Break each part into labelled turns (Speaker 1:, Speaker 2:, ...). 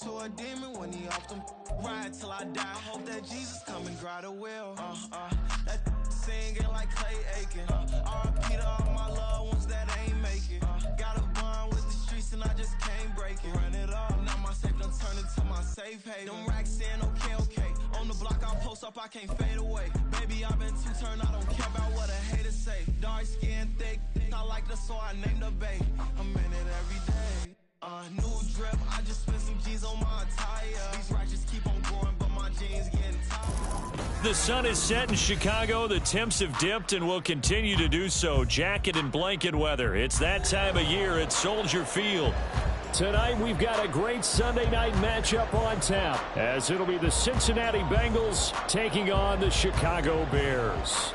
Speaker 1: into a demon when he off them. Ride till I die. Hope that Jesus come and grab the wheel. That singing like Clay Aiken. R.I.P. to all my loved ones that ain't make it. Got a bond with the streets and I just can't break it. Run it up, now my safe done turned into my safe haven. Them racks in, okay. On the block I post up, I can't fade away. Baby, I've been too turned, I don't care about what a hater say. Dark skin, thick, I like the so I named the bay. I'm in it every day. New drip, I just spent some G's on my attire. These righteous keep on going, but my jeans getting tired.
Speaker 2: The sun is set in Chicago. The temps have dipped and will continue to do so. Jacket and blanket weather. It's that time of year at Soldier Field. Tonight, we've got a great Sunday night matchup on tap, as it'll be the Cincinnati Bengals taking on the Chicago Bears.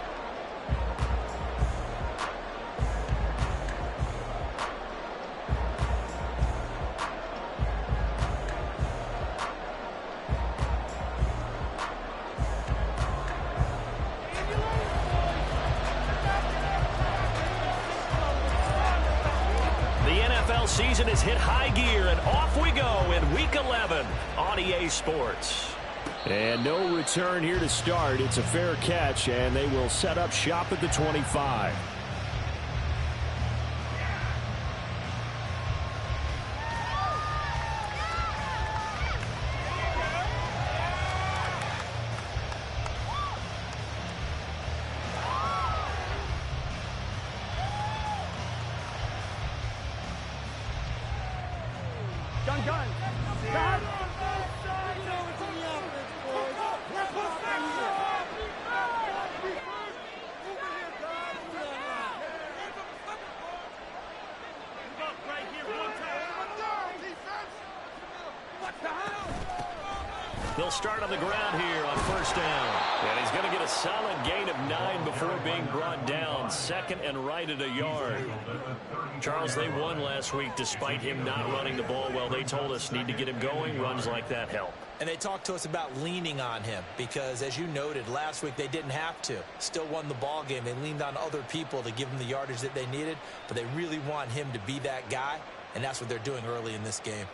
Speaker 2: Season has hit high gear, and off we go in Week 11 on EA Sports. And no return here to start. It's a fair catch, and they will set up shop at the 25. They'll start on the ground here on first down. And he's going to get a solid gain of 9 before being brought down. Second and right at a yard. Charles, they won last week despite him not running the ball well. They told us need to get him going. Runs like that help.
Speaker 3: And they talked to us about leaning on him because, as you noted, last week they didn't have to. Still won the ball game. They leaned on other people to give them the yardage that they needed, but they really want him to be that guy, and that's what they're doing early in this game.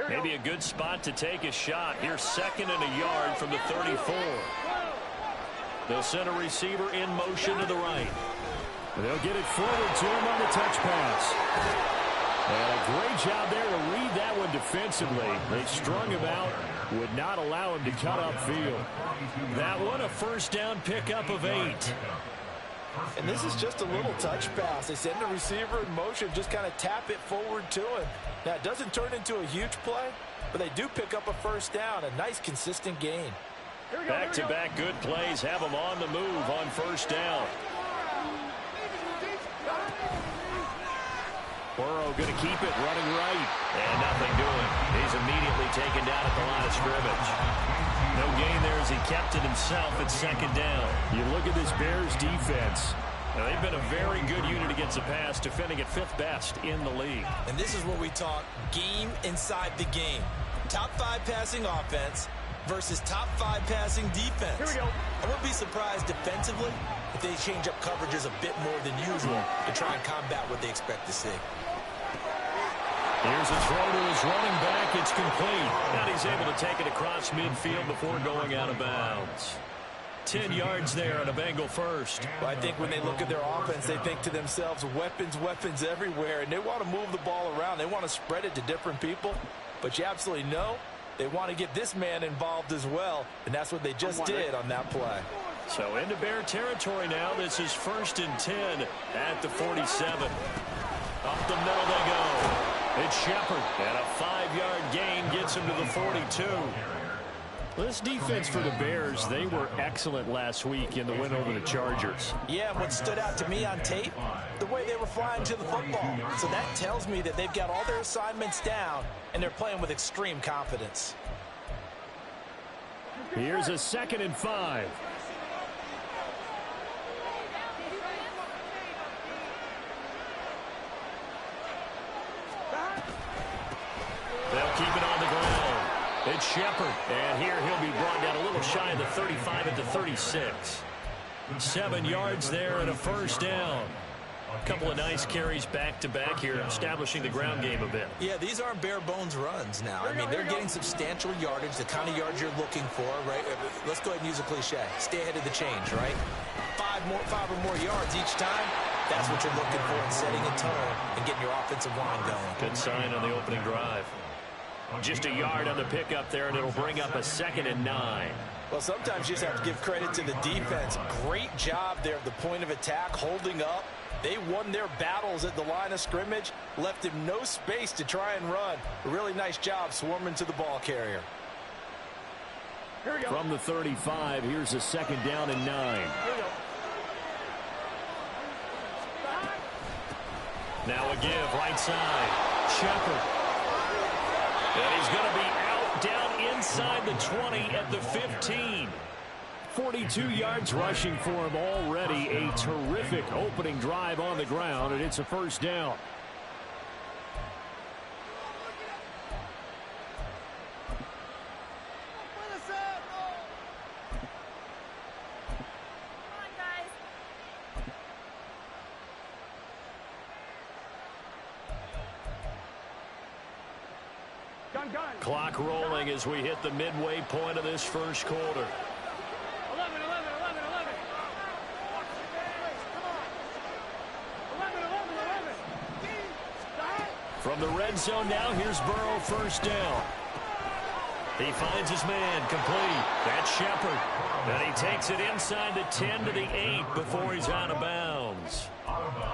Speaker 2: Maybe a good spot to take a shot. Here's second and a yard from the 34. They'll send a receiver in motion to the right. They'll get it forward to him on the touch pass. And a great job there to read that one defensively. They strung him out, would not allow him to cut upfield. That one a first down pickup of 8.
Speaker 3: And this is just a little touch pass. They send the receiver in motion, just kind of tap it forward to him. Now, it doesn't turn into a huge play, but they do pick up a first down, a nice, consistent gain.
Speaker 2: Back-to-back good plays have them on the move on first down. Burrow going to keep it, running right, and nothing doing. He's immediately taken down at the line of scrimmage. No gain there as he kept it himself at second down. You look at this Bears defense. Now, they've been a very good unit against the pass, defending at 5th best in the league.
Speaker 3: And this is where we talk game inside the game. Top 5 passing offense versus top 5 passing defense. Here we go. I wouldn't be surprised defensively if they change up coverages a bit more than usual to try and combat what they expect to see.
Speaker 2: Here's a throw to his running back. It's complete. And he's able to take it across midfield before going out of bounds. 10 yards there on a Bengal first.
Speaker 3: Well, I think when they look at their offense, they think to themselves, weapons everywhere, and they want to move the ball around. They want to spread it to different people, but you absolutely know they want to get this man involved as well, and that's what they just did on that play.
Speaker 2: So into Bear territory now. This is 1st and 10 at the 47. Up the middle they go. It's Shepard, and a 5-yard gain gets him to the 42. This defense for the Bears, they were excellent last week in the win over the Chargers.
Speaker 3: Yeah, and what stood out to me on tape, the way they were flying to the football. So that tells me that they've got all their assignments down, and they're playing with extreme confidence.
Speaker 2: Here's a 2nd and 5. They'll keep it on the ground. It's Shepard, and here he'll be brought down a little shy of the 35 at the 36. 7 yards there and a first down. A couple of nice carries back-to-back here, establishing the ground game a bit.
Speaker 3: Yeah, these aren't bare-bones runs now. I mean, they're getting substantial yardage, the kind of yards you're looking for, right? Let's go ahead and use a cliche. Stay ahead of the change, right? Five or more yards each time. That's what you're looking for in setting a tone and getting your offensive line going.
Speaker 2: Good sign on the opening drive. Just a yard on the pickup there, and it'll bring up a 2nd and 9.
Speaker 3: Well, sometimes you just have to give credit to the defense. Great job there at the point of attack, holding up. They won their battles at the line of scrimmage, left him no space to try and run. A really nice job swarming to the ball carrier.
Speaker 2: From the 35, here's a 2nd down and 9. Now a give, right side. Shepard. And he's going to be out, down inside the 20 at the 15. 42 yards rushing for him already. A terrific opening drive on the ground, and it's a 1st down. Clock rolling as we hit the midway point of this 1st quarter.
Speaker 4: 11.
Speaker 2: From the red zone now, here's Burrow, 1st down. He finds his man, complete. That's Shepard. And he takes it inside the 10 to the 8 before he's out of bounds.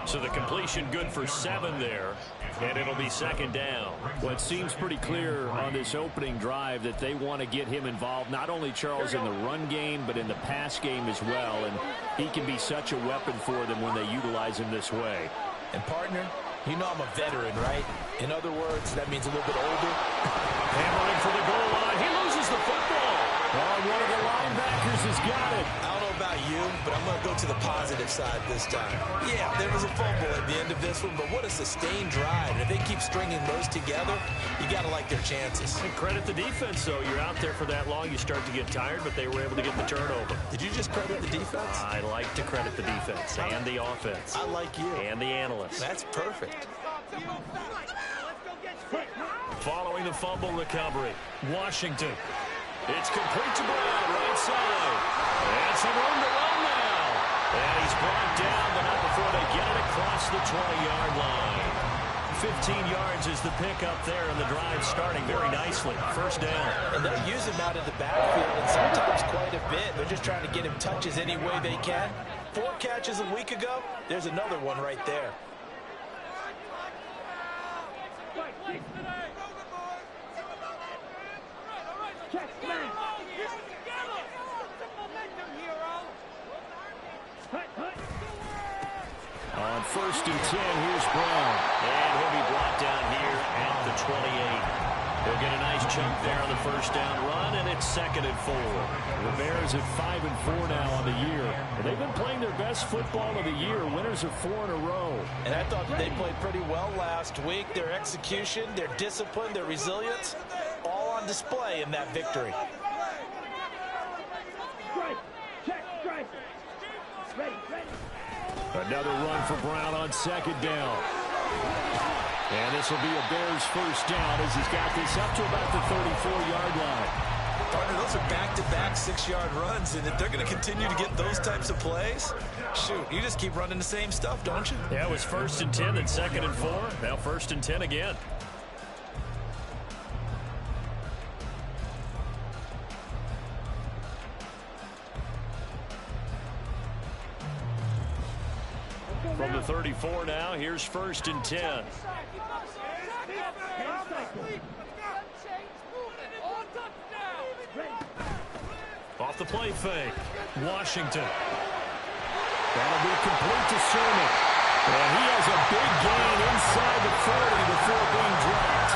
Speaker 2: So the completion good for 7 there, and it'll be 2nd down. Well, it seems pretty clear on this opening drive that they want to get him involved, not only, Charles, in the run game, but in the pass game as well. And he can be such a weapon for them when they utilize him this way.
Speaker 3: And, partner, you know I'm a veteran, right? In other words, that means a little bit older.
Speaker 2: Hammering for the goal line. He loses the football. Oh, one of the linebackers has got it.
Speaker 3: I don't know about you, but I'm going to go to the positive side this time. Yeah, there was a fumble at the end of this one, but what a sustained drive. And if they keep stringing those together, you got to like their chances.
Speaker 2: And credit the defense, though. You're out there for that long, you start to get tired, but they were able to get the turnover.
Speaker 3: Did you just credit the defense?
Speaker 2: I like to credit the defense and the offense.
Speaker 3: I like you.
Speaker 2: And the analysts.
Speaker 3: That's perfect.
Speaker 2: Following the fumble recovery, Washington. It's complete to Brown, right side. And some room to run now. And he's brought down, but not before they get it across the 20-yard line. 15 yards is the pickup there, and the drive starting very nicely. 1st down.
Speaker 3: And they'll use him out of the backfield, and sometimes quite a bit. They're just trying to get him touches any way they can. 4 catches a week ago. There's another one right there.
Speaker 2: On 1st and 10, here's Brown. And he'll be brought down here at the 28. They'll get a nice chunk there on the 1st down run, and it's 2nd and 4. The Bears at 5 and 4 now on the year. And they've been playing their best football of the year. Winners of 4 in a row.
Speaker 3: And I thought that they played pretty well last week. Their execution, their discipline, their resilience, all on display in that victory.
Speaker 2: Another run for Brown on 2nd down. And this will be a Bears 1st down as he's got this up to about the 34-yard line.
Speaker 3: Partner, those are back-to-back 6-yard runs, and if they're going to continue to get those types of plays, shoot, you just keep running the same stuff, don't you?
Speaker 2: Yeah, it was 1st and 10, then 2nd and 4. Now 1st and 10 again. From the 34 now, here's 1st and 10. Off the play fake. Washington. That'll be complete to Sermon. And he has a big gain inside the 40 before being dropped.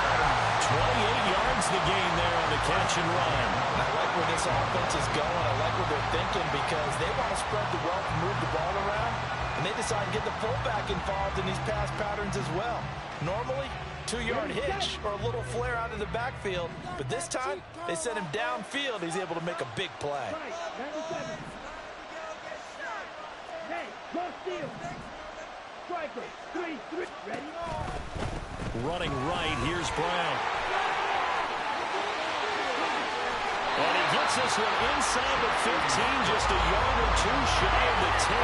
Speaker 2: 28 yards the gain there on the catch and run.
Speaker 3: And I like where this offense is going. I like what they're thinking because they want to spread the wealth, move the ball around, and they decide to get the fullback involved in these pass patterns as well. Normally, 2-yard hitch or a little flare out of the backfield, but this time they sent him downfield. He's able to make a big play.
Speaker 2: Running right, here's Brown. And he gets this one inside the 15, just a yard or two shy of the 10.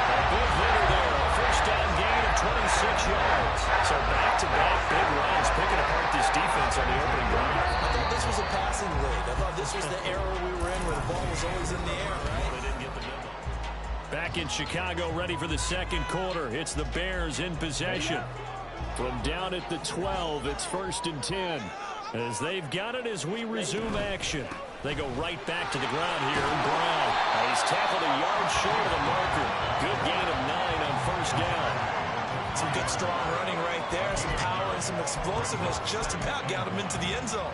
Speaker 2: A big hitter there, a first down gain of 26 yards. So back-to-back big runs, picking apart this defense on the opening drive.
Speaker 3: I thought this was a passing league. I thought this was the era we were in where the ball was always in the air, right?
Speaker 2: They didn't get the memo. Back in Chicago, ready for the second quarter. It's the Bears in possession. From down at the 12, it's 1st and 10. As they've got it as we resume action. They go right back to the ground here. And Brown, he's tackled a yard short of the marker. Good gain of 9 on first down.
Speaker 3: Some good strong running right there. Some power and some explosiveness just about got him into the end zone.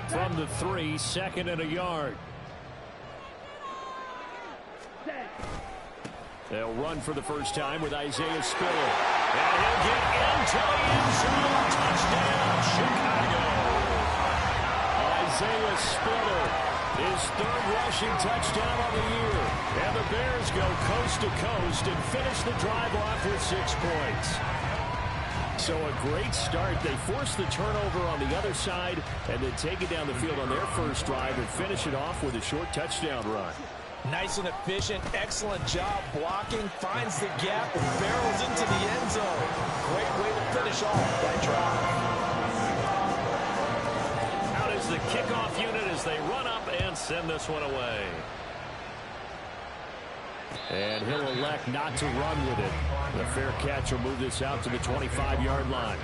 Speaker 2: From the 3, 2nd and a yard. They'll run for the first time with Isaiah Spiller. And he'll get into the end zone. Touchdown, Chicago. Isaiah Spiller, his 3rd rushing touchdown of the year. And the Bears go coast to coast and finish the drive off with 6 points. So a great start. They force the turnover on the other side and then take it down the field on their first drive and finish it off with a short touchdown run.
Speaker 3: Nice and efficient, excellent job blocking, finds the gap and barrels into the end zone. Great way to finish off that drive.
Speaker 2: Out is the kickoff unit as they run up and send this one away. And he'll elect not to run with it. The fair catch will move this out to the 25-yard line.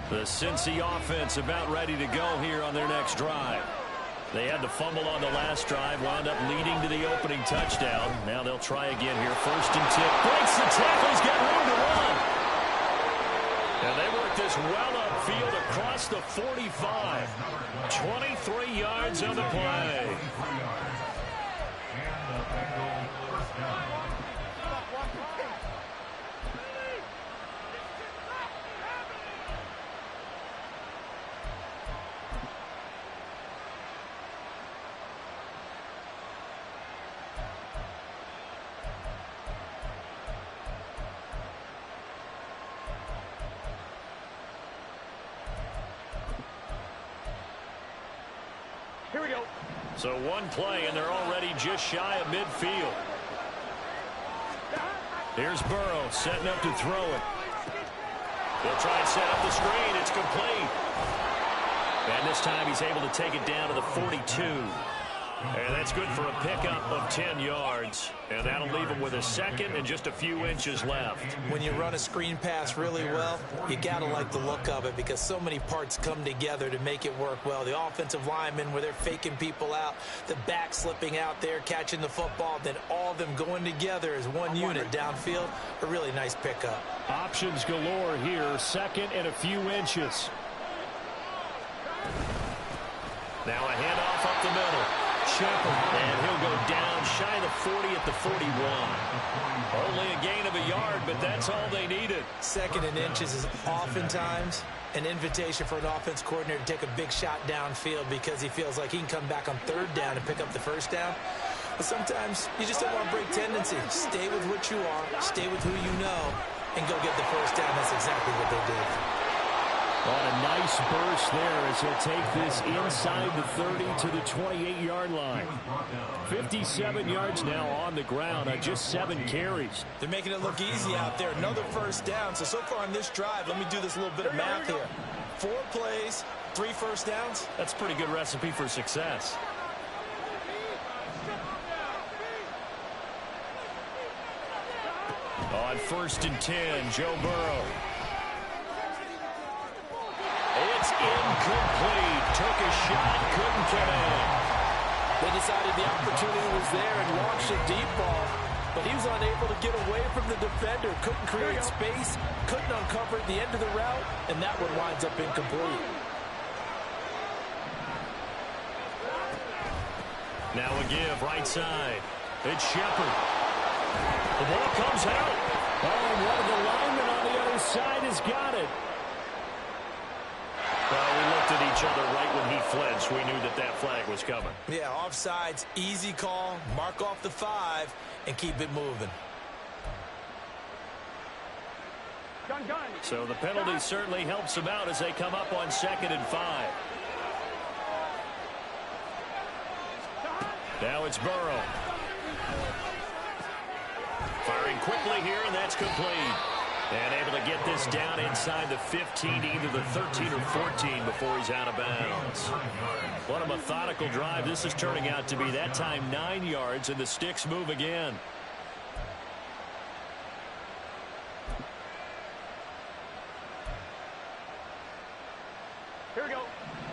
Speaker 2: The Cincy offense about ready to go here on their next drive. They had the fumble on the last drive, wound up leading to the opening touchdown. Now they'll try again here. 1st and 10. Breaks the tackle. He's got room to run. And they work this well upfield across the 45. 23 yards on the play.
Speaker 4: Here we go.
Speaker 2: So one play, and they're already just shy of midfield. Here's Burrow setting up to throw it. They'll try and set up the screen. It's complete. And this time he's able to take it down to the 42. And that's good for a pickup of 10 yards. And that'll leave him with a second and just a few inches left.
Speaker 3: When you run a screen pass really well, you got to like the look of it because so many parts come together to make it work well. The offensive linemen where they're faking people out, the back slipping out there, catching the football, then all of them going together as one unit downfield. A really nice pickup.
Speaker 2: Options galore here. Second and a few inches. Now a handoff up the middle. And he'll go down shy of the 40 at the 41. Only a gain of a yard, but that's all they needed.
Speaker 3: 2nd and inches is oftentimes an invitation for an offense coordinator to take a big shot downfield because he feels like he can come back on 3rd down and pick up the 1st down. But sometimes you just don't want to break tendency. Stay with what you are, stay with who you know, and go get the 1st down. That's exactly what they did.
Speaker 2: On a nice burst there as he'll take this inside the 30 to the 28-yard line. 57 yards now on the ground on just 7 carries.
Speaker 3: They're making it look easy out there. Another 1st down. So far on this drive, let me do this little bit of math here. 4 plays, 3 first downs.
Speaker 2: That's a pretty good recipe for success. On 1st and 10, Joe Burrow. It's incomplete. Took a shot, couldn't get in.
Speaker 3: They decided the opportunity was there and launched a deep ball, but he was unable to get away from the defender. Couldn't create space, couldn't uncover the end of the route, and that one winds up incomplete.
Speaker 2: Now a give right side. It's Shepard. The ball comes out.
Speaker 4: Oh, and one of the linemen on the other side has got it.
Speaker 2: Well, we looked at each other right when he flinched. We knew that that flag was coming.
Speaker 3: Yeah, offsides, easy call. Mark off the 5 and keep it moving.
Speaker 2: So the penalty certainly helps them out as they come up on 2nd and 5. Now it's Burrow. Firing quickly here, and that's complete. And able to get this down inside the 15 to either the 13 or 14 before he's out of bounds. What a methodical drive this is turning out to be. That time 9 yards, and the sticks move again.
Speaker 4: Here we go.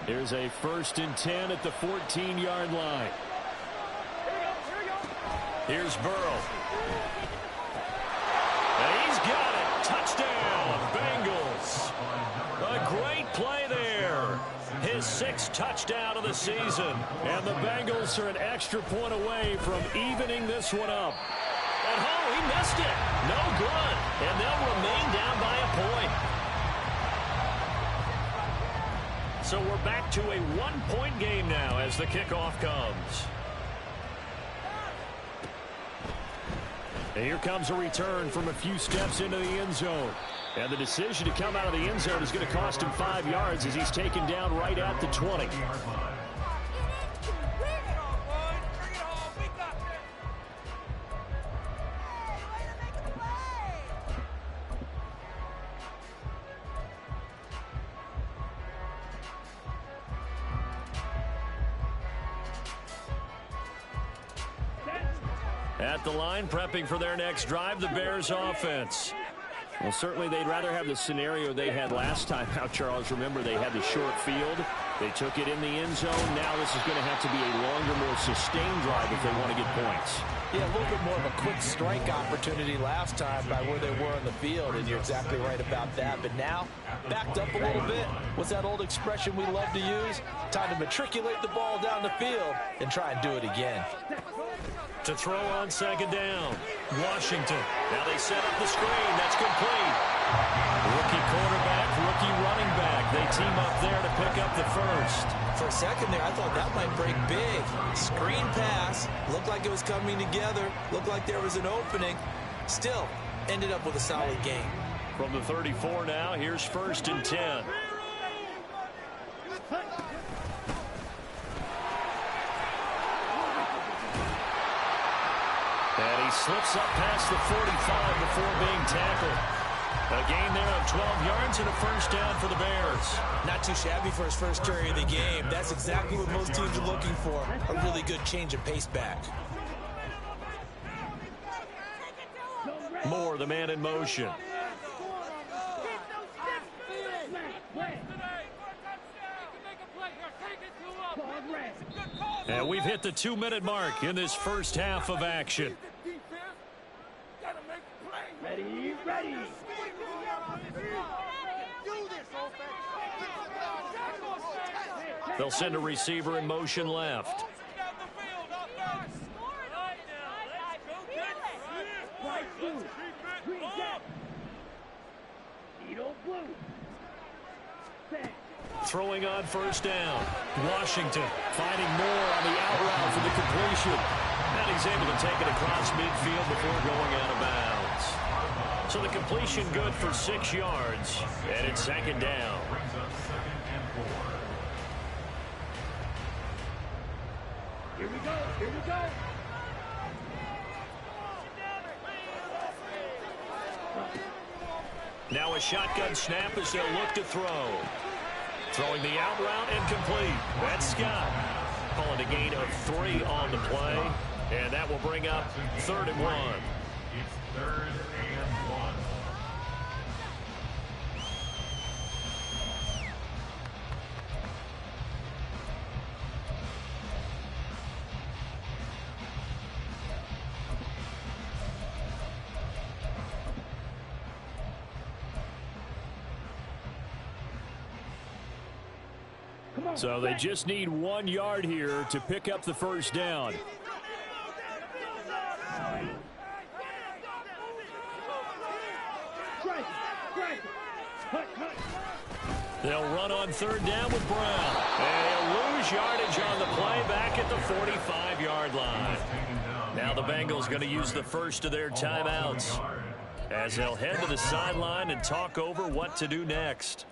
Speaker 2: Here's a 1st and 10 at the 14-yard line. Here's Burrow. And he's got it. Touchdown, Bengals. A great play there. His 6th touchdown of the season. And the Bengals are an extra point away from evening this one up. And oh, he missed it. No good. And they'll remain down by a point. So we're back to a 1-point game now as the kickoff comes. And here comes a return from a few steps into the end zone. And the decision to come out of the end zone is going to cost him 5 yards as he's taken down right at the 20. At the line, prepping for their next drive, the Bears offense. Well, certainly they'd rather have the scenario they had last time out, Charles. Remember, they had the short field. They took it in the end zone. Now this is going to have to be a longer, more sustained drive if they want to get points.
Speaker 3: Yeah, a little bit more of a quick strike opportunity last time by where they were on the field, and you're exactly right about that. But now, backed up a little bit. What's that old expression we love to use? Time to matriculate the ball down the field and try and do it again.
Speaker 2: To throw on 2nd down, Washington. Now they set up the screen. That's complete. Rookie quarterback, rookie running back. They team up there to pick up the 1st.
Speaker 3: For a second there, I thought that might break big. Screen pass. Looked like it was coming together. Looked like there was an opening. Still, ended up with a solid game.
Speaker 2: From the 34 now, here's 1st and 10. And he slips up past the 45 before being tackled. A gain there of 12 yards and a 1st down for the Bears.
Speaker 3: Not too shabby for his first carry of the game. That's exactly what most teams are looking for. A really good change of pace back.
Speaker 2: Moore, the man in motion. And we've hit the 2-minute mark in this first half of action.
Speaker 4: Ready, ready.
Speaker 2: They'll send a receiver in motion left. Throwing on 1st down. Washington finding Moore on the out route for the completion. And he's able to take it across midfield before going out of bounds. So the completion good for 6 yards. And it's 2nd down.
Speaker 4: Here we go, here we go.
Speaker 2: Now a shotgun snap as they'll look to throw. Throwing the out route and complete. That's Scott. Calling a gain of 3 on the play. And that will bring up 3rd and 1.
Speaker 5: It's 3rd and 1.
Speaker 2: So they just need 1 yard here to pick up the first down. They'll run on third down with Brown. And they'll lose yardage on the play back at the 45-yard line. Now the Bengals going to use the first of their timeouts as they'll head to the sideline and talk over what to do next.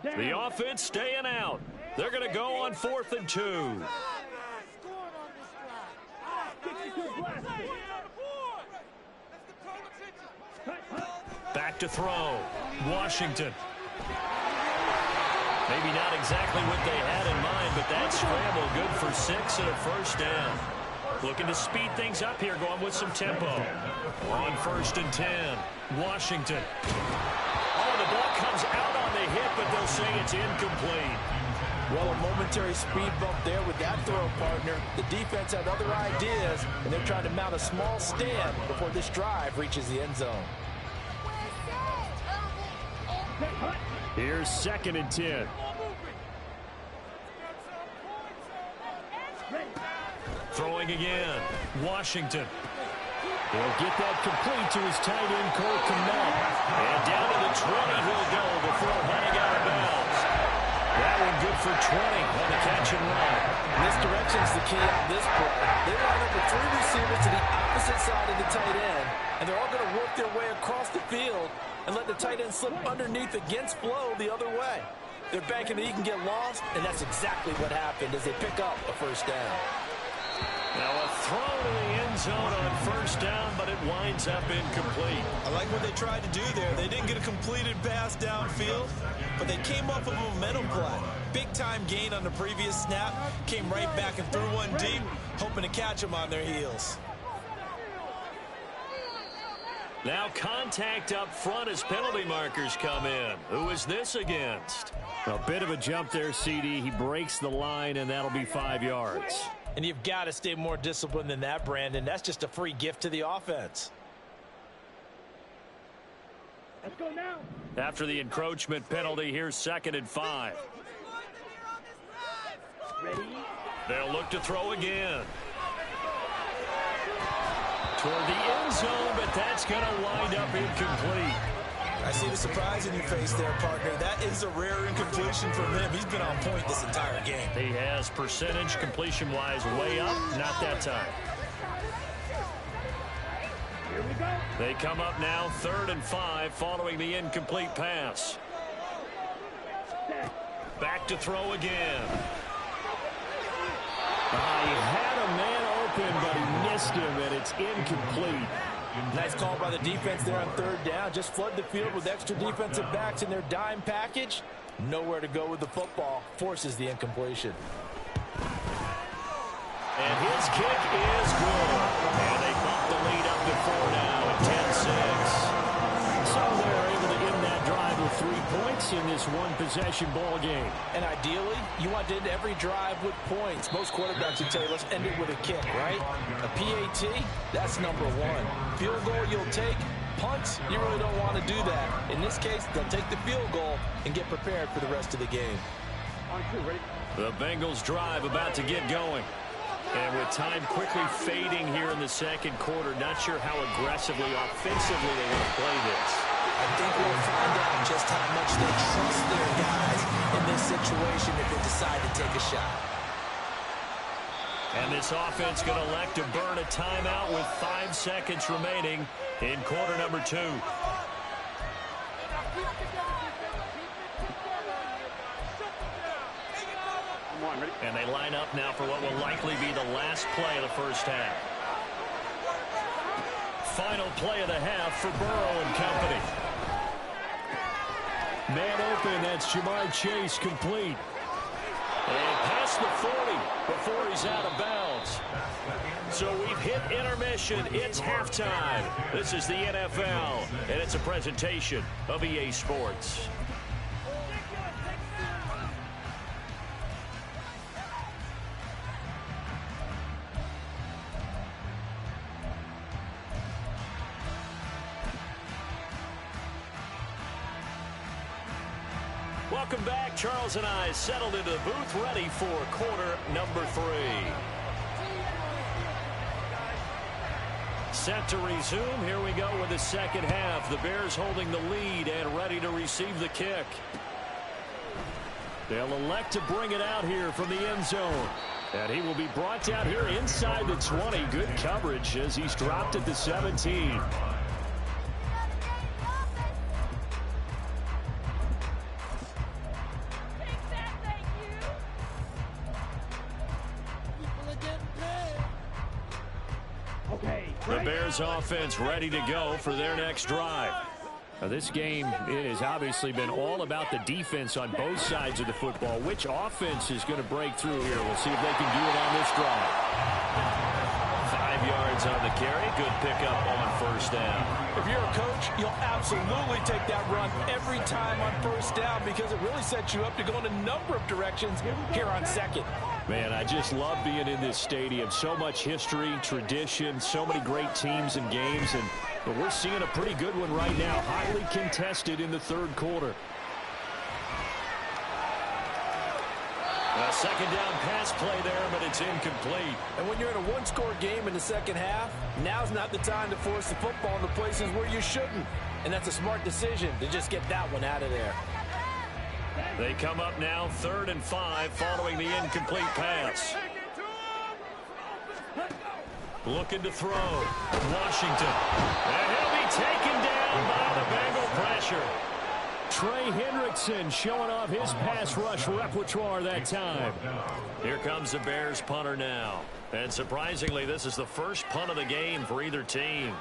Speaker 2: The offense staying out. They're going to go on 4th and 2. Back to throw. Washington. Maybe not exactly what they had in mind, but that scramble good for 6 and a first down. Looking to speed things up here, going with some tempo. On 1st and 10. Washington. Oh, the ball comes out on the hit, but they'll say it's incomplete.
Speaker 3: Well, a momentary speed bump there with that throw, partner. The defense had other ideas, and they're trying to mount a small stand before this drive reaches the end zone.
Speaker 2: Here's 2nd and 10. Throwing again. Washington. He'll get that complete to his tight end, Cole Kmet. And down to the 20 he'll go before heading out of bounds. That one good for 20 on the catch and run.
Speaker 3: Misdirection's the key on this play. They line up with 3 receivers to the opposite side of the tight end, and they're all going to work their way across the field and let the tight end slip underneath against flow the other way. They're banking that he can get lost, and that's exactly what happened as they pick up a first down.
Speaker 2: Now a throw to the end zone on first down, but it winds up incomplete.
Speaker 3: I like what they tried to do there. They didn't get a completed pass downfield, but they came up with a momentum play. Big-time gain on the previous snap, came right back and threw one deep, hoping to catch them on their heels.
Speaker 2: Now contact up front as penalty markers come in. Who is this against? A bit of a jump there, CD. He breaks the line, and that'll be 5 yards.
Speaker 3: And you've got to stay more disciplined than that, Brandon. That's just a free gift to the offense.
Speaker 4: Let's go now.
Speaker 2: After the encroachment penalty, here's 2nd and 5.
Speaker 4: Ready?
Speaker 2: They'll look to throw again. Toward the end zone, but that's going to wind up incomplete.
Speaker 3: I see the surprise in your face there, partner. That is a rare incompletion from him. He's been on point this entire game.
Speaker 2: He has percentage completion-wise way up, not that time.
Speaker 4: Here we go.
Speaker 2: They come up now 3rd and 5 following the incomplete pass. Back to throw again. He had a man open, but he missed him, and it's incomplete.
Speaker 3: Nice call by the defense there on 3rd down. Just flood the field with extra defensive backs in their dime package. Nowhere to go with the football. Forces the incompletion.
Speaker 2: And his kick is good. And they bump the lead up to 4 now at 10-6. So they're able to end that drive with 3 points in this one-possession ball game.
Speaker 3: And ideally, you want to end every drive with points. Most quarterbacks would tell you, let's end it with a kick, right? A PAT, that's number 1. Field goal you'll take. Punts, you really don't want to do that. In this case, they'll take the field goal and get prepared for the rest of the game.
Speaker 4: On 2, ready?
Speaker 2: The Bengals drive about to get going. And with time quickly fading here in the 2nd quarter, not sure how aggressively, offensively they want to play this.
Speaker 3: I think we'll find out just how much they trust their guys in this situation if they decide to take a shot.
Speaker 2: And this offense going to elect to burn a timeout with 5 seconds remaining in quarter number 2. And they line up now for what will likely be the last play of the first half. Final play of the half for Burrow and company. Man open, that's Jamar Chase complete. And past the 40 before he's out of bounds. So we've hit intermission. It's halftime. This is the NFL, and it's a presentation of EA Sports. Welcome back. Charles and I settled into the booth, ready for quarter number 3. Set to resume. Here we go with the second half. The Bears holding the lead and ready to receive the kick. They'll elect to bring it out here from the end zone. And he will be brought down here inside the 20. Good coverage as he's dropped at the 17. The Bears offense ready to go for their next drive. Now, this game, it has obviously been all about the defense on both sides of the football. Which offense is going to break through here? We'll see if they can do it on this drive. 5 yards on the carry. Good pickup on first down.
Speaker 3: If you're a coach, you'll absolutely take that run every time on first down because it really sets you up to go in a number of directions here on second.
Speaker 2: Man, I just love being in this stadium. So much history, tradition, so many great teams and games. But we're seeing a pretty good one right now. Highly contested in the third quarter. A second down pass play there, but it's incomplete.
Speaker 3: And when you're in a one-score game in the second half, now's not the time to force the football in the places where you shouldn't. And that's a smart decision to just get that one out of there.
Speaker 2: They come up now 3rd and 5 following the incomplete pass. Looking to throw. Washington. And he'll be taken down by the Bengal pressure. Trey Hendrickson showing off his pass rush repertoire that time. Here comes the Bears punter now. And surprisingly, this is the first punt of the game for either team.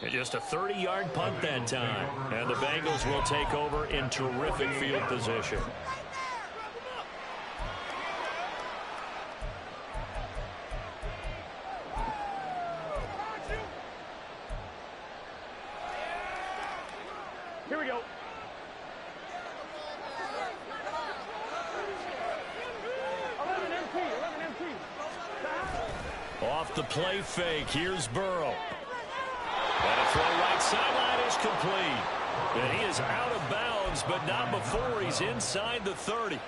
Speaker 2: And just a 30-yard punt that time. And the Bengals will take over in terrific field position.
Speaker 4: Here we go.
Speaker 2: Off the play fake, here's Burrow. And a throw right sideline is complete. And he is out of bounds, but not before he's inside the 30.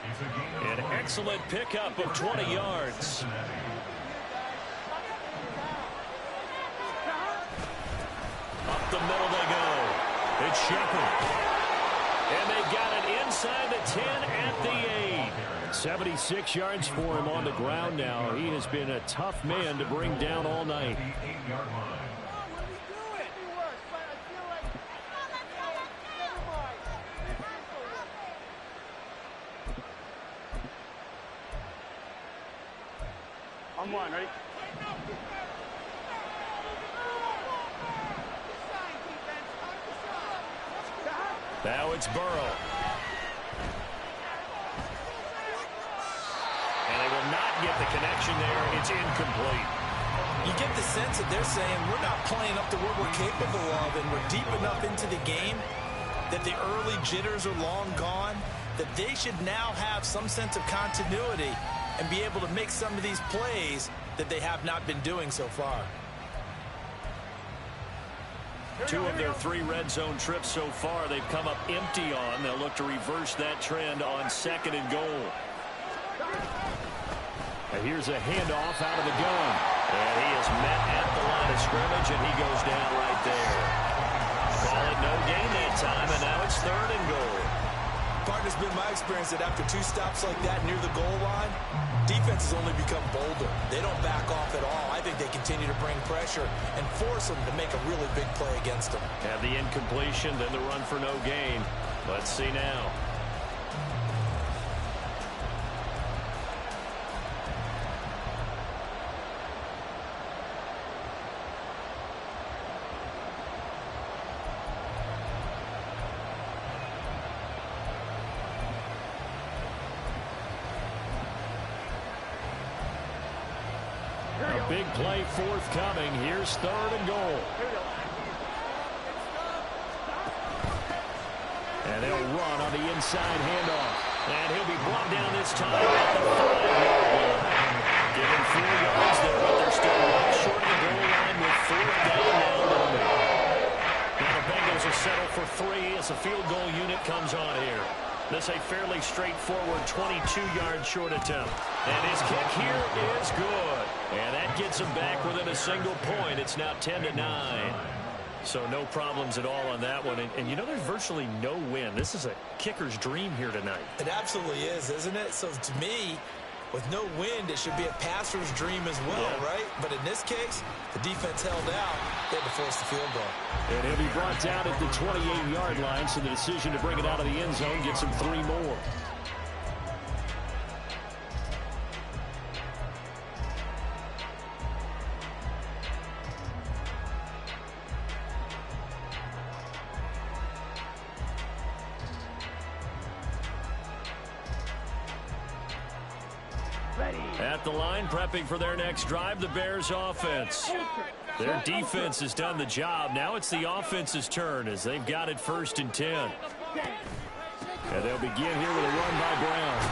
Speaker 2: An excellent pickup of 20 yards. Up the middle they go. It's Shepard. And they got it inside the 10 at the 8. 76 yards for him on the ground now. He has been a tough man to bring down all night.
Speaker 4: On one, ready?
Speaker 2: Now it's Burrow. And they will not get the connection there. It's incomplete.
Speaker 3: You get the sense that they're saying we're not playing up to what we're capable of, and we're deep enough into the game that the early jitters are long gone, that they should now have some sense of continuity and be able to make some of these plays that they have not been doing so far.
Speaker 2: 2 of their 3 red zone trips so far they've come up empty on. They'll look to reverse that trend on 2nd and goal. And here's a handoff out of the gun. And he is met at the line of scrimmage, and he goes down right there. Call it no gain that time, and now it's 3rd and goal.
Speaker 3: Partner, it's been my experience that after 2 stops like that near the goal line, defenses only become bolder. They don't back off at all. I think they continue to bring pressure and force them to make a really big play against them.
Speaker 2: Have the incompletion, then the run for no gain. Let's see now. A big play forthcoming. Here's 3rd and goal. And they'll run on the inside handoff. And he'll be brought down this time at the 5-yard line. Given 4 yards there, but they're still right short of the goal line with 4th down now looming. Now the Bengals will settle for 3 as a field goal unit comes on here. This a fairly straightforward 22-yard short attempt. And his kick here is good. And that gets him back within a single point. It's now 10-9. So no problems at all on that one. And you know, there's virtually no wind. This is a kicker's dream here tonight.
Speaker 3: It absolutely is, isn't it? So to me, with no wind, it should be a passer's dream as well, right? But in this case, the defense held out. They had to force the field goal.
Speaker 4: And he'll be brought down at the 28-yard line, so the decision to bring it out of the end zone gets him 3 more.
Speaker 2: At the line, prepping for their next drive, the Bears offense. Their defense has done the job. Now it's the offense's turn as they've got it 1st and 10. And they'll begin here with a run by Brown.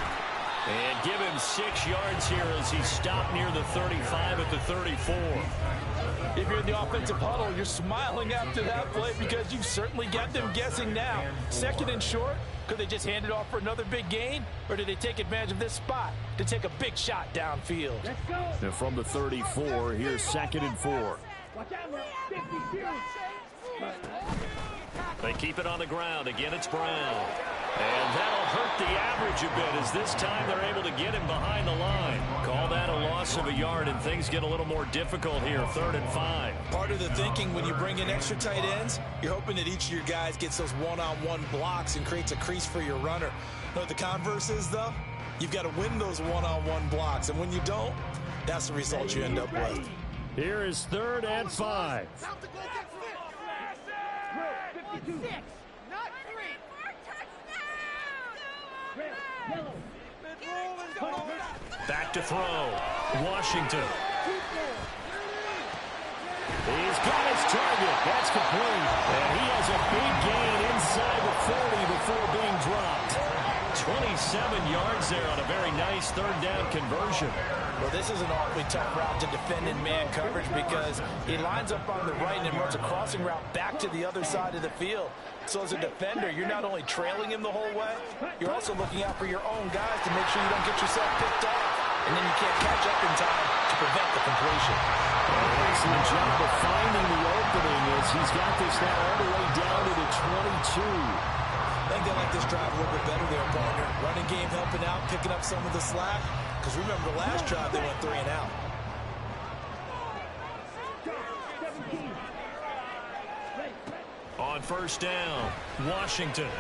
Speaker 2: And give him 6 yards here as he's stopped near the 35 at the 34.
Speaker 3: If you're in the offensive huddle, you're smiling after that play because you've certainly got them guessing now. 2nd and short. Could they just hand it off for another big gain? Or did they take advantage of this spot to take a big shot downfield?
Speaker 4: Let's go.
Speaker 2: And from the 34, here's 2nd and 4.
Speaker 4: Watch out, 52.
Speaker 2: They keep it on the ground. Again, it's Brown. And that'll hurt the average a bit as this time they're able to get him behind the line. Call that a loss of a yard, and things get a little more difficult here, 3rd and 5.
Speaker 3: Part of the thinking when you bring in extra tight ends, you're hoping that each of your guys gets those one-on-one blocks and creates a crease for your runner. You know what the converse is, though? You've got to win those one-on-one blocks, and when you don't, that's the result you end up with.
Speaker 2: Here is 3rd and 5. Back to throw. Washington. He's got his target. That's complete. And he has a big gain inside the 40 before being dropped. 27 yards there on a very nice 3rd down conversion.
Speaker 3: Well, this is an awfully tough route to defend in man coverage because he lines up on the right and runs a crossing route back to the other side of the field. So as a defender, you're not only trailing him the whole way, you're also looking out for your own guys to make sure you don't get yourself picked off. And then you can't catch up in time to prevent the completion.
Speaker 2: Excellent job of finding the opening as he's got this now all the way down to the 22.
Speaker 3: I think they like this drive a little bit better there, partner. Running game helping out, picking up some of the slack. Because remember, the last drive they went 3 and out.
Speaker 2: On 1st down, Washington.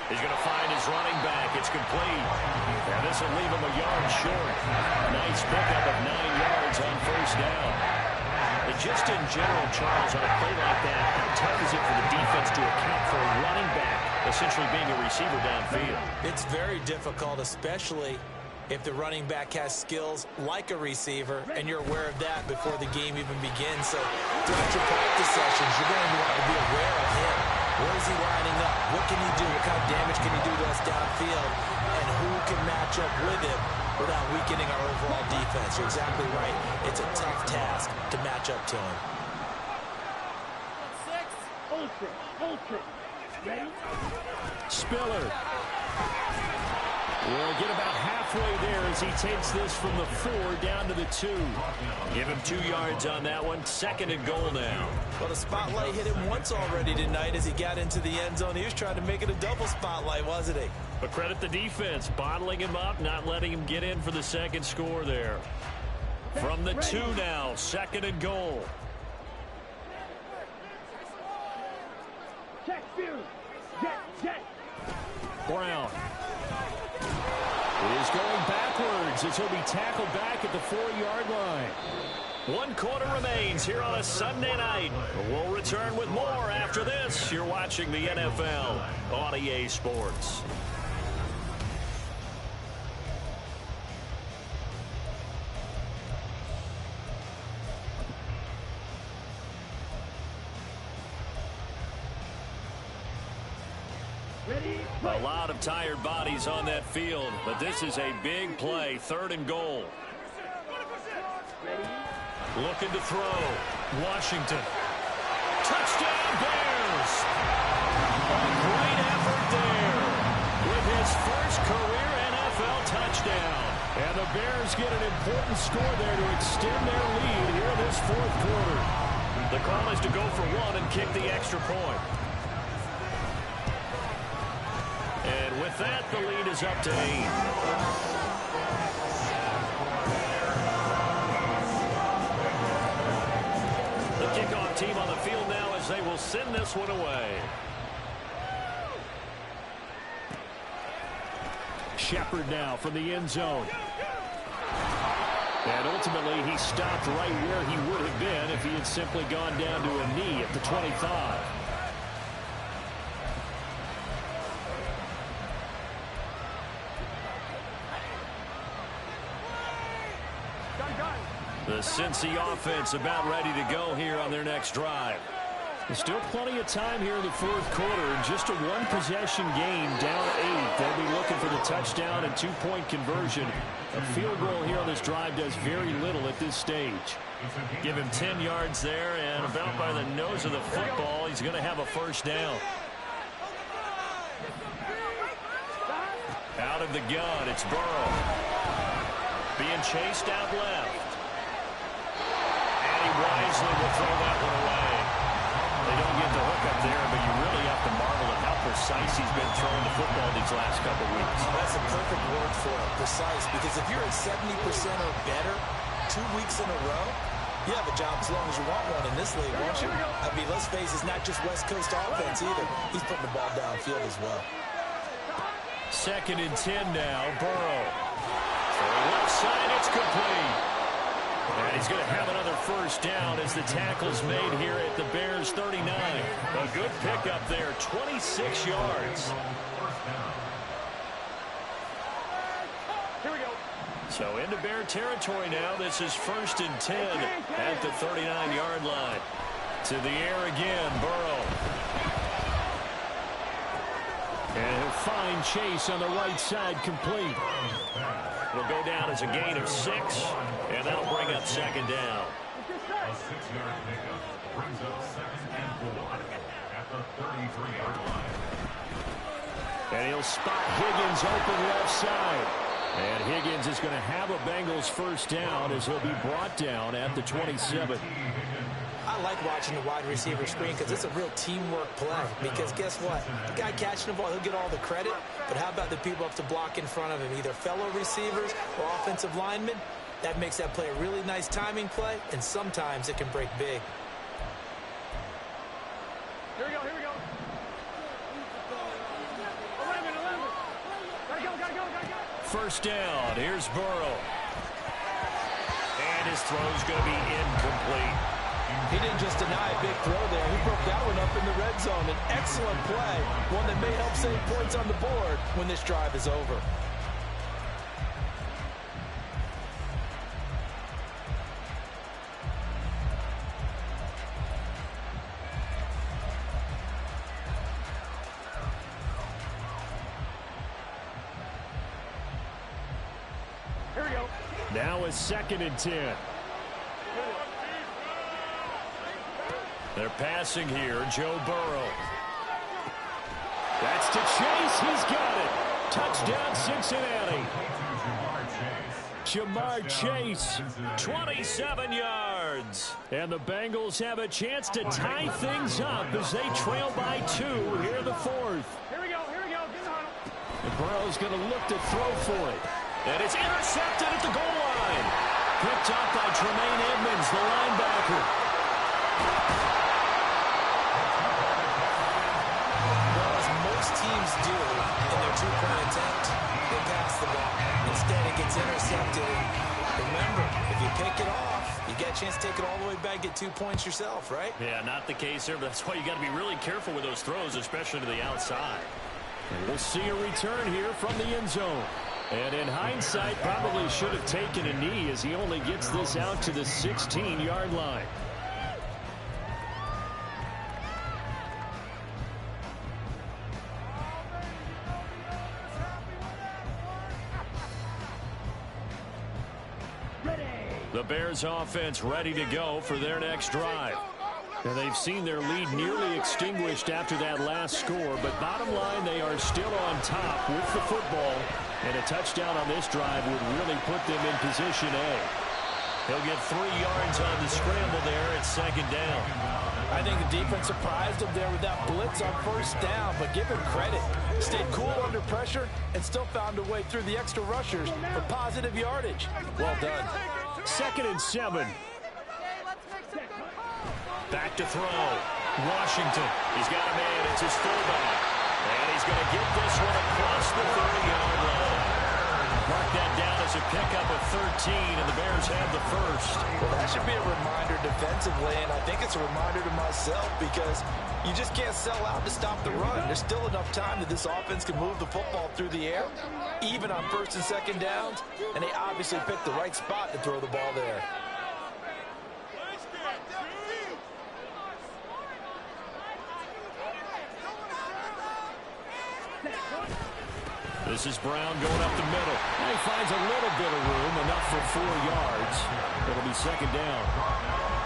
Speaker 2: He's going to find his running back. It's complete. And this will leave him a yard short. Nice pickup of 9 yards on 1st down. And just in general, Charles, on a play like that, how tough is it for the defense to account for a running back essentially being a receiver downfield?
Speaker 3: It's very difficult, especially if the running back has skills like a receiver, and you're aware of that before the game even begins. So throughout your practice sessions, you're going to want to be aware of him. Where is he lining up? What can he do? What kind of damage can he do to us downfield? And who can match up with him without weakening our overall defense? You're exactly right. It's a tough task to match up to him.
Speaker 2: Spiller will get about halfway there as he takes this from the 4 down to the 2. Give him 2 yards on that one. 2nd and goal now.
Speaker 3: Well, the spotlight hit him once already tonight as he got into the end zone. He was trying to make it a double spotlight, wasn't he?
Speaker 2: But credit the defense, bottling him up, not letting him get in for the 2nd score there. From the 2 now, 2nd and goal. Brown is going backwards as he'll be tackled back at the 4-yard line. 1 quarter remains here on a Sunday night. We'll return with more after this. You're watching the NFL on EA Sports. A lot of tired bodies on that field, but this is a big play. 3rd and goal. Looking to throw. Washington. Touchdown Bears!
Speaker 4: And the Bears get an important score there to extend their lead here in this fourth quarter.
Speaker 2: The call is to go for one and kick the extra point. And with that, the lead is up to 8. The kickoff team on the field now as they will send this one away.
Speaker 4: Shepard now from the end zone. And ultimately, he stopped right where he would have been if he had simply gone down to a knee at the 25.
Speaker 2: The Cincy offense about ready to go here on their next drive.
Speaker 4: There's still plenty of time here in the fourth quarter. Just a one-possession game, down 8. They'll be looking for the touchdown and two-point conversion. A field goal here on this drive does very little at this stage.
Speaker 2: Give him 10 yards there, and about by the nose of the football, he's going to have a first down. Out of the gun, it's Burrow. Being chased out left. And he wisely will throw that one away. They don't get the hook up there, but you really have to marvel at how precise he's been throwing the football these last couple weeks.
Speaker 3: That's a perfect word for it, precise, because if you're at 70% or better 2 weeks in a row, you have a job as long as you want one in this league, won't you? I mean, let's face it, it's not just West Coast offense either. He's putting the ball downfield as well.
Speaker 2: 2nd and 10 now, Burrow. For the left side, it's complete. And he's going to have another first down as the tackle's made here at the Bears 39. A good pickup there, 26 yards.
Speaker 6: Here we go.
Speaker 2: So into Bear territory now. This is 1st and 10 at the 39-yard line. To the air again, Burrow.
Speaker 4: And he'll find Chase on the right side, complete.
Speaker 2: It'll go down as a gain of 6, and that'll bring up 2nd down.
Speaker 5: A 6-yard pickup brings up 2nd and 4 at the 33-yard line.
Speaker 4: And he'll spot Higgins open left side. And Higgins is going to have a Bengals first down as he'll be brought down at the 27.
Speaker 3: I like watching the wide receiver screen because it's a real teamwork play. Because guess what? The guy catching the ball, he'll get all the credit. But how about the people up to block in front of him, either fellow receivers or offensive linemen? That makes that play a really nice timing play, and sometimes it can break big.
Speaker 6: Here we go, here we go. 11. Gotta go.
Speaker 2: First down, here's Burrow. And his throw's going to be incomplete.
Speaker 3: He didn't just deny a big throw there. He broke that one up in the red zone. An excellent play, one that may help save points on the board when this drive is over.
Speaker 6: Here we go.
Speaker 4: Now it's 2nd and 10.
Speaker 2: They're passing here, Joe Burrow.
Speaker 4: That's to Chase. He's got it. Touchdown, Cincinnati. Jamar Chase.
Speaker 2: 27 yards.
Speaker 4: And the Bengals have a chance to tie things up as they trail by 2 here in the fourth.
Speaker 6: Here we go. Get in the huddle.
Speaker 4: And Burrow's going to look to throw for it.
Speaker 2: And it's intercepted at the goal line.
Speaker 4: Picked up by Tremaine Edmonds, the linebacker.
Speaker 3: Teams do in their two-point attempt, they pass the ball. Instead, it gets intercepted. And remember, if you pick it off, you get a chance to take it all the way back, get 2 points yourself, right?
Speaker 2: Yeah, not the case here, but that's why you got to be really careful with those throws, especially to the outside.
Speaker 4: And we'll see a return here from the end zone. And in hindsight, probably should have taken a knee as he only gets this out to the 16-yard line.
Speaker 2: The Bears offense ready to go for their next drive.
Speaker 4: And they've seen their lead nearly extinguished after that last score, but bottom line, they are still on top with the football And a touchdown on this drive would really put them in position A. He'll get 3 yards on the scramble there at second down.
Speaker 3: I think the defense surprised him there with that blitz on first down, but give him credit. Stayed cool under pressure and still found a way through the extra rushers for positive yardage. Well done.
Speaker 4: 2nd and 7. Back to throw. Washington. He's got a man. It's his fullback. And he's going to get this one across the 30-yard line. Mark that down as a pickup of 13, and the Bears have the first.
Speaker 3: Well, that should be a reminder defensively, and I think it's a reminder to myself because you just can't sell out to stop the run. There's still enough time that this offense can move the football through the air, even on 1st and 2nd downs, and they obviously picked the right spot to throw the ball there.
Speaker 4: This is Brown going up the middle. And he finds a little bit of room, enough for 4 yards. It'll be 2nd down.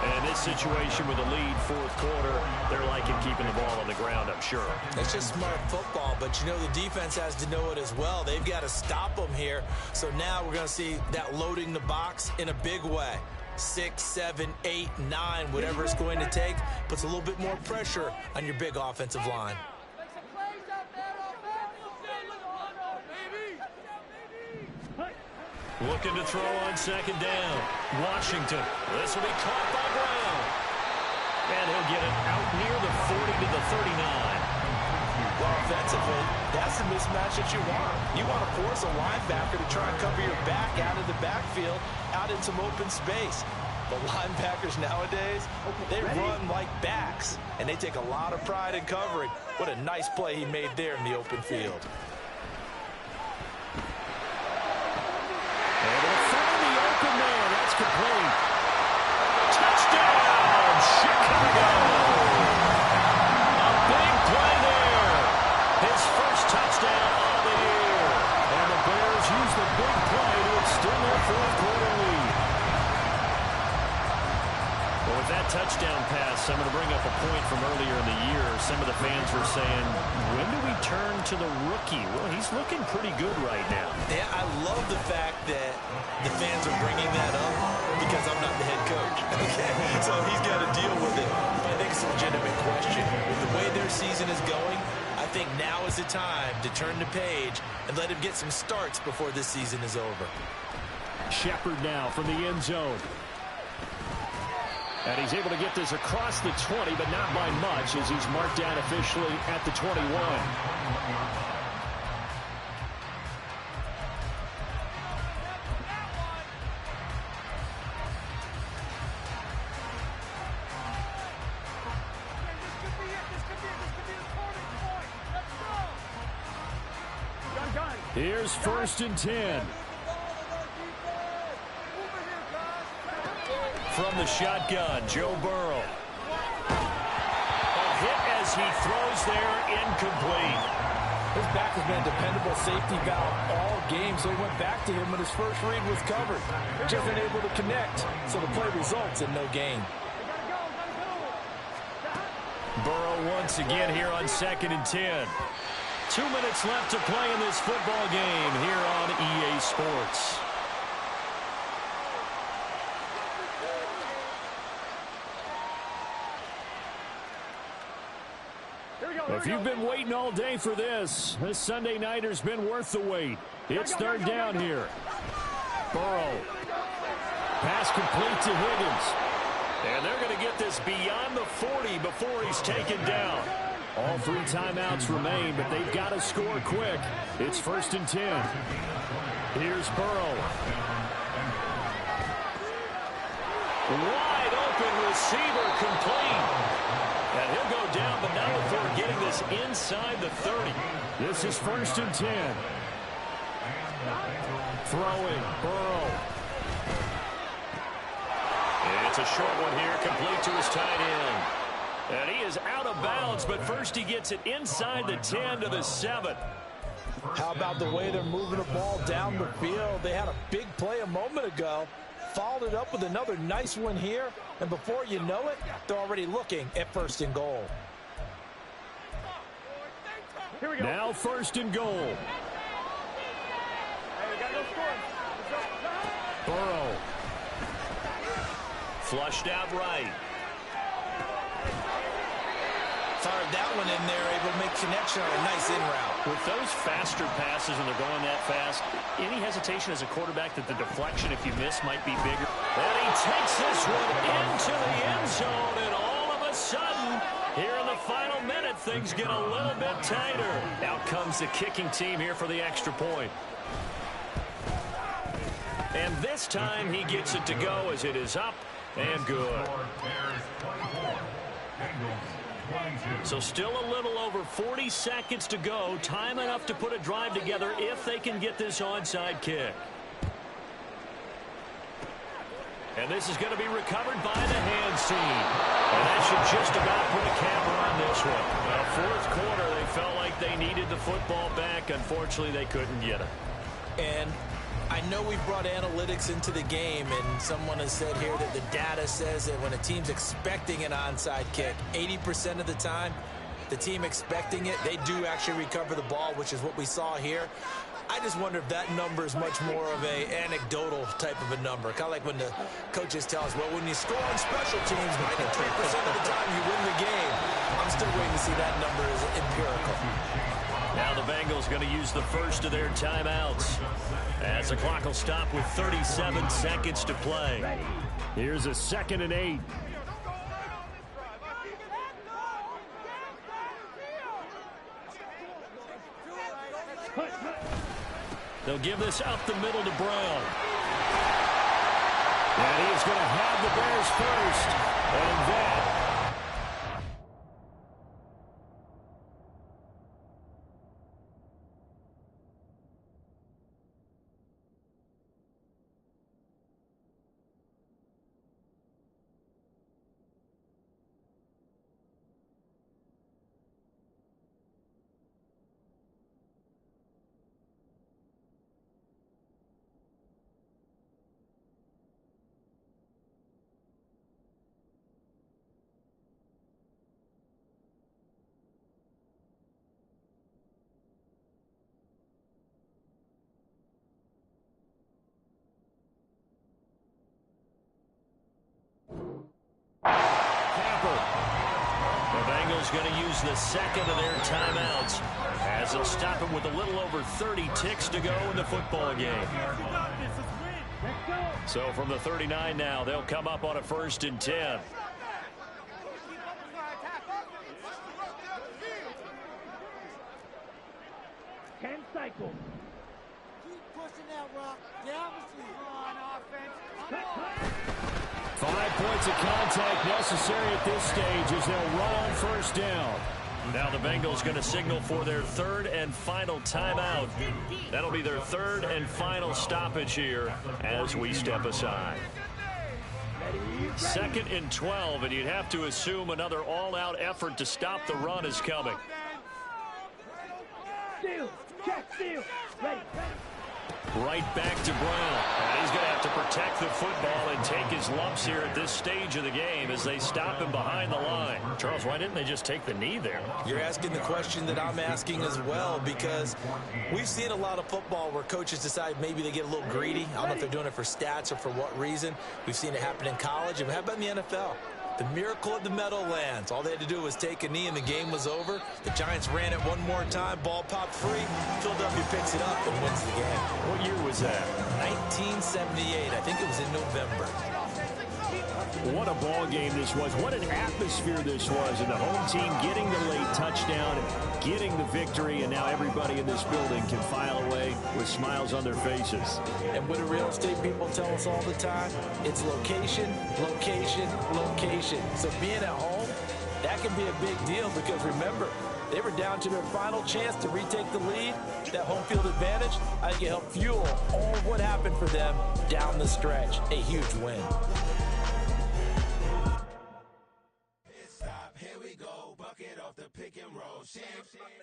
Speaker 4: And this situation with a lead, 4th quarter, they're liking keeping the ball on the ground, I'm sure.
Speaker 3: It's just smart football, but you know the defense has to know it as well. They've got to stop them here. So now we're going to see that loading the box in a big way. 6, 7, 8, 9, whatever it's going to take, puts a little bit more pressure on your big offensive line.
Speaker 4: Looking to throw on 2nd down. Washington. This will be caught by Brown. And he'll get it out near the 40 to the 39.
Speaker 3: Well, offensively, that's the mismatch that you want. You want to force a linebacker to try and cover your back out of the backfield, out in some open space. But linebackers nowadays, they run like backs, and they take a lot of pride in covering. What a nice play he made there in the open field.
Speaker 4: Man, that's complete. Touchdown, Chicago! A big play there. His first touchdown of the year. And the Bears use the big play to extend their 4th quarter lead. Well, with that touchdown pass, I'm going to bring up a point from earlier in the year. Some of the fans were saying, when do we turn to the rookie? Well, he's looking pretty good right now.
Speaker 3: Yeah, I love the fact that the fans are bringing that up because I'm not the head coach. Okay, so he's got to deal with it. But I think it's a legitimate question. With the way their season is going, I think now is the time to turn the page and let him get some starts before this season is over.
Speaker 4: Shepard now from the end zone. And he's able to get this across the 20, but not by much as he's marked down officially at the 21. Here's 1st and 10. From the shotgun, Joe Burrow. A hit as he throws there, incomplete.
Speaker 3: His back has been a dependable safety valve all game, so he went back to him when his first read was covered. Just unable to connect, so the play results in no gain.
Speaker 4: Burrow once again here on 2nd and 10. 2 minutes left to play in this football game here on EA Sports. If you've been waiting all day for this Sunday nighter's been worth the wait. It's 3rd down here. Burrow. Pass complete to Higgins. And they're going to get this beyond the 40 before he's taken down. All 3 timeouts remain, but they've got to score quick. It's 1st and 10. Here's Burrow. Wide open receiver complete. And he'll go down, but not before getting this inside the 30. This is 1st and 10. Throwing, Burrow. And it's a short one here, complete to his tight end. And he is out of bounds, but first he gets it inside the 10 to the 7.
Speaker 3: How about the way they're moving the ball down the field? They had a big play a moment ago. Followed it up with another nice one here. And before you know it, they're already looking at 1st and goal.
Speaker 4: Now 1st and goal.
Speaker 2: Burrow. Flushed out right.
Speaker 3: Fired that one in there, able to make connection on a nice in route.
Speaker 2: With those faster passes and they're going that fast, any hesitation as a quarterback that the deflection, if you miss, might be bigger. And he takes this one into the end zone, and all of a sudden, here in the final minute, things get a little bit tighter. Out comes the kicking team here for the extra point. And this time he gets it to go as it is up and good. So still a little over 40 seconds to go. Time enough to put a drive together if they can get this onside kick. And this is going to be recovered by the hands team. And that should just about put a capper on this one. Well, fourth quarter, they felt like they needed the football back. Unfortunately, they couldn't get it.
Speaker 3: And I know we brought analytics into the game, and someone has said here that the data says that when a team's expecting an onside kick, 80% of the time, the team expecting it, they do actually recover the ball, which is what we saw here. I just wonder if that number is much more of a anecdotal type of a number. Kind of like when the coaches tell us, well, when you score on special teams, 93% of the time you win the game. I'm still waiting to see that number as empirical.
Speaker 2: Now the Bengals going to use the first of their timeouts, as the clock will stop with 37 seconds to play. Here's a 2nd and 8. They'll give this up the middle to Brown. And he's going to have the Bears first. And that going to use the second of their timeouts as they'll stop it with a little over 30 ticks to go in the football game. So from the 39 now, they'll come up on a 1st and 10.
Speaker 6: Cycle. Keep pushing that rock down the field. On offense.
Speaker 4: 5 points of contact necessary at this stage as they'll run on 1st down.
Speaker 2: Now the Bengals going to signal for their 3rd and final timeout. That'll be their 3rd and final stoppage here as we step aside. 2nd and 12, and you'd have to assume another all-out effort to stop the run is coming.
Speaker 6: Steal, check, steal, ready.
Speaker 2: Right back to Brown. And he's going to have to protect the football and take his lumps here at this stage of the game as they stop him behind the line. Charles, why didn't they just take the knee there?
Speaker 3: You're asking the question that I'm asking as well, because we've seen a lot of football where coaches decide maybe they get a little greedy. I don't know if they're doing it for stats or for what reason. We've seen it happen in college. And how about in the NFL? The miracle of the Meadowlands. All they had to do was take a knee and the game was over. The Giants ran it one more time. Ball popped free. Philadelphia picks it up and wins the game.
Speaker 2: What year was that?
Speaker 3: 1978. I think it was in November.
Speaker 4: What a ball game this was. What an atmosphere this was. And the home team getting the late touchdown, getting the victory, and now everybody in this building can file away with smiles on their faces.
Speaker 3: And what do real estate people tell us all the time? It's location, location, location. So being at home, that can be a big deal because remember, they were down to their final chance to retake the lead. That home field advantage, I think it helped fuel all of what happened for them down the stretch. A huge win.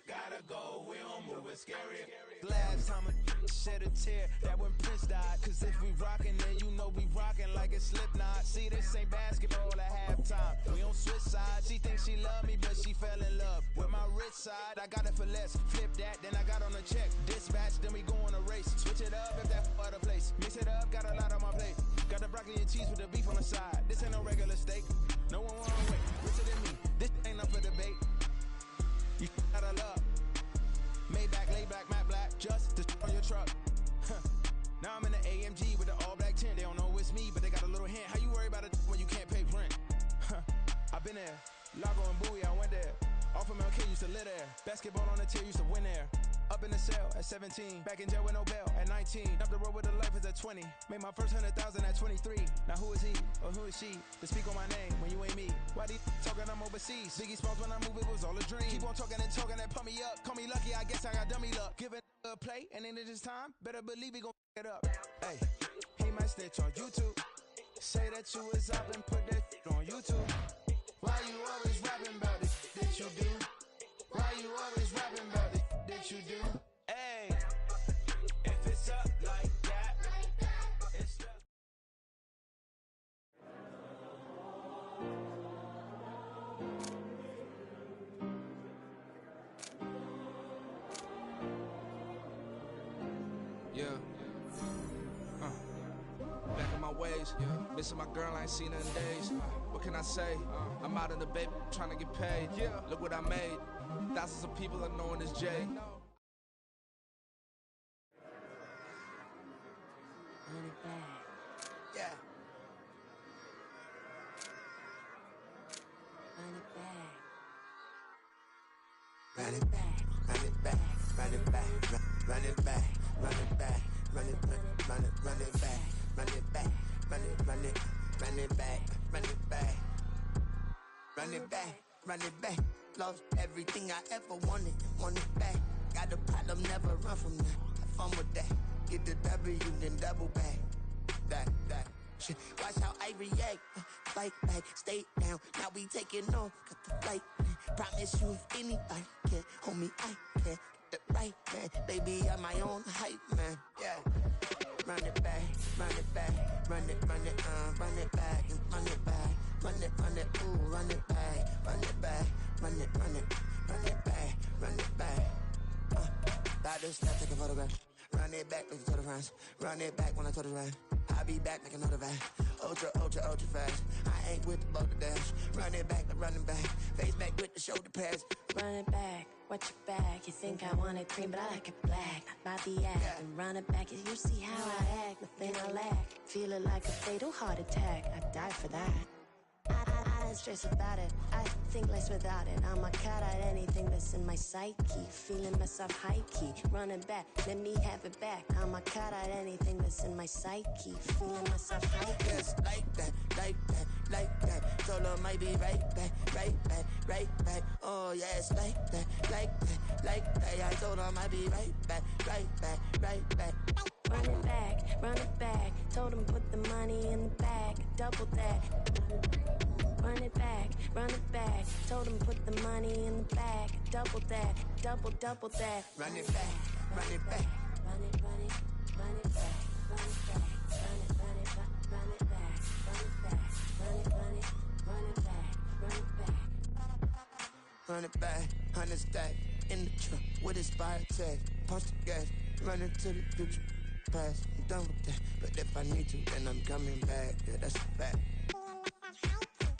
Speaker 1: Gotta go, we don't move it scary. Last time I shed a tear, that when Prince died. Cause if we rockin', then you know we rockin' like a Slipknot. See, this ain't basketball at halftime. We on switch sides. She thinks she love me, but she fell in love with my rich side. I got it for less. Flip that, then I got on a check. Dispatch, then we go on a race. Switch it up if that other place. Mix it up, got a lot on my mac and cheese with the beef on the side. This ain't no regular steak. No one wrong with richer than me. This ain't up for debate. You out of luck. Maybach, laid back, matte black, just to on your truck. Now I'm in the AMG with the all black tint. They don't know it's me, but they got a little hint. How you worry about it when you can't pay rent? I've been there. Lago and Bowie, I went there. Off of MLK, used to live there. Basketball on the tier, used to win there. Up in the cell at 17. Back in jail with no bail at 19. Up the road with the life is at 20. Made my first 100,000 at 23. Now who is he or who is she to speak on my name when you ain't me? Why they talking I'm overseas? Biggie Smalls when I move, it was all a dream. Keep on talking and talking and pump me up. Call me lucky, I guess I got dummy luck. Give it a play and then it's time. Better believe he gon' it up. Hey, he might snitch on YouTube. Say that you was up and put that on YouTube. Why you always rapping about it? That you do? Why you always rapping about it? That you do? Hey, if it's up like that, it's up.
Speaker 7: Yeah. Back in my ways, missing my girl, I ain't seen her in days. What can I say? I'm out in the baby, trying to get paid. Look what I made. Thousands of people are knowing this Jay.
Speaker 8: Yeah. Run it back, run it back, run it back, run it back, run it back, run it back, run it back, run it back, run it back, run it back, run it back, run it back, run it back. Lost everything I ever wanted, want it back. Got a problem, never run from that. Have fun with that. Get the W, then double back. That. Shit. Watch how I react. Fight back, stay down. Now we taking off, got the flight. Promise you if anybody can, homie, I can. Get the right man, baby, I'm my own hype man. Yeah. Run it back, run it back, run it back, and run it back, ooh, run it back, run it back, run it back, run it back. About to snap, take a photograph. Run it back, like a total friends. Run it back when I told the rap. I'll be back like another van. Ultra fast. I ain't with the boat to dash. Run it back, like running back. Face back with the shoulder pads.
Speaker 9: Run it back, watch your back. You think I want it cream, but I like it black. Not the act.
Speaker 8: Yeah.
Speaker 9: And run it back, you see how I act. Nothing I lack. Feeling like a fatal heart attack. I'd die for that. I don't stress about it. I think less without it. I'm a cat at anything that's in my psyche. Feeling myself high key. Running back, let me have it back. I'm a cat at anything that's in my psyche. Feeling myself high key.
Speaker 8: Yes, like that, like that, like that. Solo might be right back, right back, right back. Oh yes, like that, like that, like that. I told her I might be right back, right back, right back.
Speaker 9: Run it back, run it back. Told him put the money in the bag. Double that. Run it back, run it back. Told him put the money in the bag. Double that, double that.
Speaker 8: Run it back, run it back.
Speaker 9: Run it, run it, run it back, run it back, run it, run it, run it back, run it back, run it, run it, run it back, run it back.
Speaker 8: Run it back, 100 stack in the truck with expired tag. Punch the gas, run into the future. Past, I'm done with that. But if I need to, then I'm coming back. Yeah, that's a fact.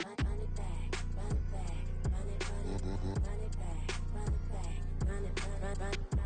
Speaker 9: Run it back, run it back, run it, run it, run it back, run it back, run it, run it, run it.